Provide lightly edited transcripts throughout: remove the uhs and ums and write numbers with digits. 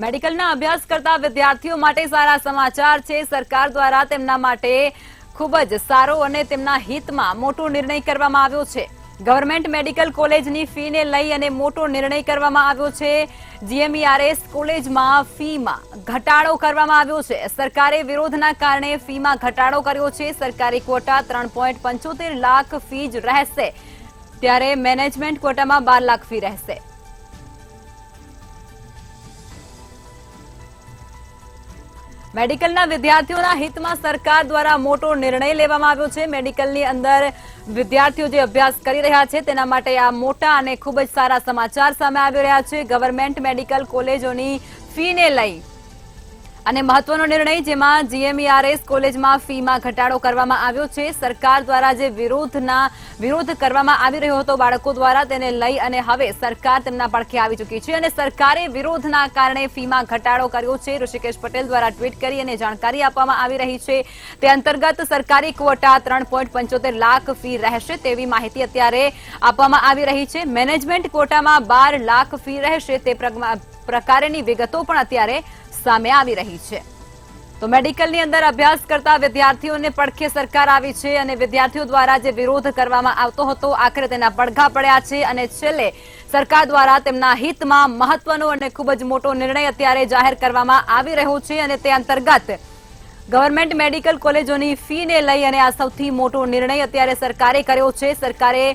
મેડિકલના અભ્યાસ કરતા વિદ્યાર્થીઓ માટે સારા સમાચાર છે। સરકાર દ્વારા તેમના માટે ખૂબ જ સારો અને તેમના હિતમાં મોટો નિર્ણય કરવામાં આવ્યો છે। ગવર્મેન્ટ મેડિકલ કોલેજની ફીને લઈ અને મોટો નિર્ણય કરવામાં આવ્યો છે। જીએમઈઆરએસ કોલેજમાં ફીમાં ઘટાડો કરવામાં આવ્યો છે। સરકારે વિરોધના કારણે ફીમાં ઘટાડો કર્યો છે। સરકારી કોટા 3.75 લાખ ફી જ રહેશે, ત્યારે મેનેજમેન્ટ કોટામાં 12 લાખ ફી રહેશે। મેડિકલના વિદ્યાર્થીઓના હિતમાં સરકાર દ્વારા મોટો નિર્ણય લેવામાં આવ્યો છે। મેડિકલની અંદર વિદ્યાર્થીઓ જે અભ્યાસ કરી રહ્યા છે તેના માટે આ મોટા અને ખૂબ જ સારા સમાચાર સામે આવી રહ્યા છે। ગવર્મેન્ટ મેડિકલ કોલેજોની ફીને લઈ અને મહત્વનો નિર્ણય, જેમાં જીએમઈઆરએસ કોલેજમાં ફીમાં ઘટાડો કરવામાં આવ્યો છે। સરકાર દ્વારા જે વિરોધ કરવામાં આવી રહ્યો હતો બાળકો દ્વારા, તેને લઈ અને હવે સરકાર તેમના પડખે આવી ચૂકી છે અને સરકારે વિરોધના કારણે ફીમાં ઘટાડો કર્યો છે। ઋષિકેશ પટેલ દ્વારા ટ્વીટ કરી અને જાણકારી આપવામાં આવી રહી છે। તે અંતર્ગત સરકારી ક્વોટા 3.75 લાખ ફી રહેશે તેવી માહિતી અત્યારે આપવામાં આવી રહી છે। મેનેજમેન્ટ કોટામાં 12 લાખ ફી રહેશે તે પ્રકારની વિગતો પણ અત્યારે સામે આવી રહી છે। તો મેડિકલની અંદર અભ્યાસ કરતા વિદ્યાર્થીઓને પડખે સરકાર આવી છે અને વિદ્યાર્થીઓ દ્વારા જે વિરોધ કરવામાં આવતો હતો આખરે તેના પડઘા પડ્યા છે અને છેલ્લે સરકાર દ્વારા તેમના હિતમાં મહત્વનો અને ખૂબ જ મોટો નિર્ણય અત્યારે જાહેર કરવામાં આવી રહ્યો છે અને તે અંતર્ગત ગવર્મેન્ટ મેડિકલ કોલેજોની ફીને લઈ અને આ સૌથી મોટો નિર્ણય અત્યારે સરકારે કર્યો છે। સરકારે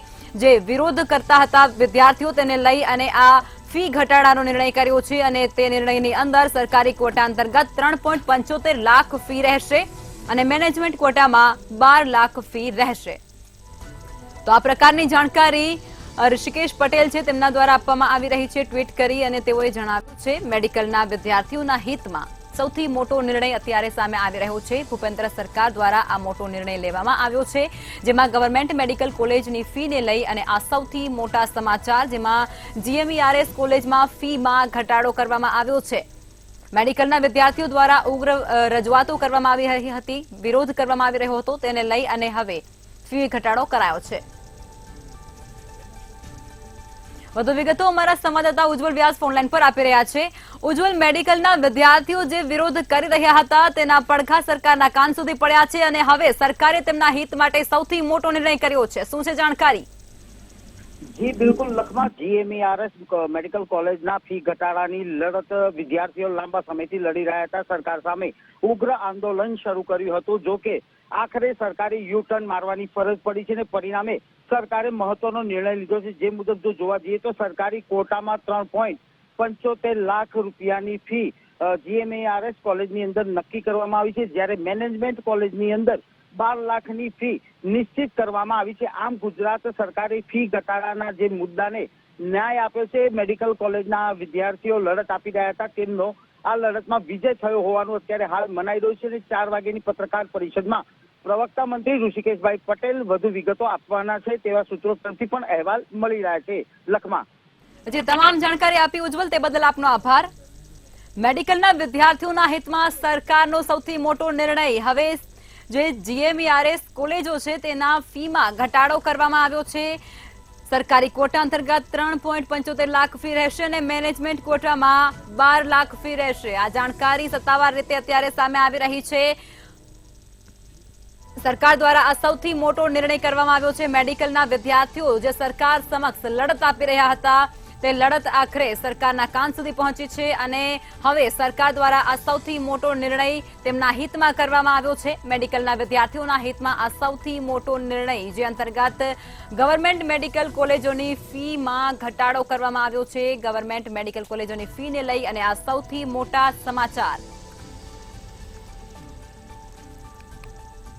જે વિરોધ કરતા હતા વિદ્યાર્થીઓ તેને લઈ અને આ ફી ઘટાડાનો નિર્ણય કર્યો છે અને તે નિર્ણયની અંદર સરકારી કોટા અંતર્ગત 3.75 લાખ ફી રહેશે અને મેનેજમેન્ટ કોટામાં 12 લાખ ફી રહેશે। તો આ પ્રકારની જાણકારી ઋષિકેશ પટેલ છે તેમના દ્વારા આપવામાં આવી રહી છે ટ્વીટ કરી, અને તેઓએ જણાવ્યું છે મેડિકલના વિદ્યાર્થીઓના હિતમાં સૌથી મોટો નિર્ણય અત્યારે સામે આવી રહ્યો છે। ભૂપેન્દ્ર સરકાર દ્વારા આ મોટો નિર્ણય લેવામાં આવ્યો છે, જેમાં ગવર્મેન્ટ મેડિકલ કોલેજની ફીને લઈ અને આ સૌથી મોટા સમાચાર, જેમાં જીએમઈઆરએસ કોલેજમાં ફીમાં ઘટાડો કરવામાં આવ્યો છે। મેડિકલના વિદ્યાર્થીઓ દ્વારા ઉગ્ર રજૂઆતો કરવામાં આવી રહી હતી, વિરોધ કરવામાં આવી રહ્યો હતો, તેને લઈ અને હવે ફી ઘટાડો કરાયો છે। વધુ વિગતો અમારા સંવાદદાતા ઉજ્જવલ વ્યાસ ફોનલાઈન પર આપી રહ્યા છે। ઉજ્જવલ, મેડિકલના વિદ્યાર્થીઓ જે વિરોધ કરી રહ્યા હતા તેના પડઘા સરકારના કાન સુધી પડ્યા છે અને હવે સરકારે તેમના હિત માટે સૌથી મોટો નિર્ણય કર્યો છે, શું છે જાણકારી? જી બિલકુલ લખમાં જીએમઈઆરએસ મેડિકલ કોલેજના ફી ઘટાડાની લડત વિદ્યાર્થીઓ લાંબા સમયથી લડી રહ્યા હતા। સરકાર સામે ઉગ્ર આંદોલન શરૂ કર્યું હતું, જો કે આખરે સરકારે યુ ટર્ન મારવાની ફરજ પડી છે અને પરિણામે સરકારે મહત્વનો નિર્ણય લીધો છે। જે મુજબ જો જોવા જઈએ તો સરકારી કોટામાં 3.75 લાખ રૂપિયાની ફી જીએમઈઆરએસ કોલેજની અંદર નક્કી કરવામાં આવી છે, જ્યારે મેનેજમેન્ટ કોલેજની અંદર 12 લાખની ફી નિશ્ચિત કરવામાં આવી છે। આમ ગુજરાત સરકારે ફી ઘટાડાના જે મુદ્દાને ન્યાય આપ્યો છે। મેડિકલ કોલેજના વિદ્યાર્થીઓ લડત આપી રહ્યા હતા, તેમનો આ લડતમાં વિજય થયો હોવાનું અત્યારે હાલ મનાઈ રહ્યું છે અને 4 વાગ્યાની પત્રકાર પરિષદમાં પ્રવક્તા મંત્રી ઋષિકેશભાઈ પટેલ વધુ વિગતો આપવાના છે તેવા સૂત્રો તરફથી પણ અહેવાલ મળી રહ્યા છે। લખમાં જે તમામ જાણકારી આપી ઉજ્જવલ, તે બદલ આપનો આભાર। મેડિકલના વિદ્યાર્થીઓના હિતમાં સરકારનો સૌથી મોટો નિર્ણય, હવે જે જીએમઈઆરએસ કોલેજો છે તેના ફીમાં ઘટાડો કરવામાં આવ્યો છે। સરકારી કોટા અંતર્ગત 3.75 લાખ ફી રહેશે અને મેનેજમેન્ટ કોટામાં 12 લાખ ફી રહેશે। આ જાણકારી સત્તાવાર રીતે અત્યારે સામે આવી રહી છે। સરકાર દ્વારા આ સૌથી મોટો નિર્ણય કરવામાં આવ્યો છે। મેડિકલના વિદ્યાર્થીઓ જે સરકાર સમક્ષ લડત આપી રહ્યા હતા તે લડત આખરે સરકારના કાન સુધી પહોંચી છે અને હવે સરકાર દ્વારા આ સૌથી મોટો નિર્ણય તેમના હિતમાં કરવામાં આવ્યો છે। મેડિકલના વિદ્યાર્થીઓના હિતમાં આ સૌથી મોટો નિર્ણય, જે અંતર્ગત ગવર્મેન્ટ મેડિકલ કોલેજોની ફીમાં ઘટાડો કરવામાં આવ્યો છે। ગવર્મેન્ટ મેડિકલ કોલેજોની ફીને લઈ અને આ સૌથી મોટા સમાચાર।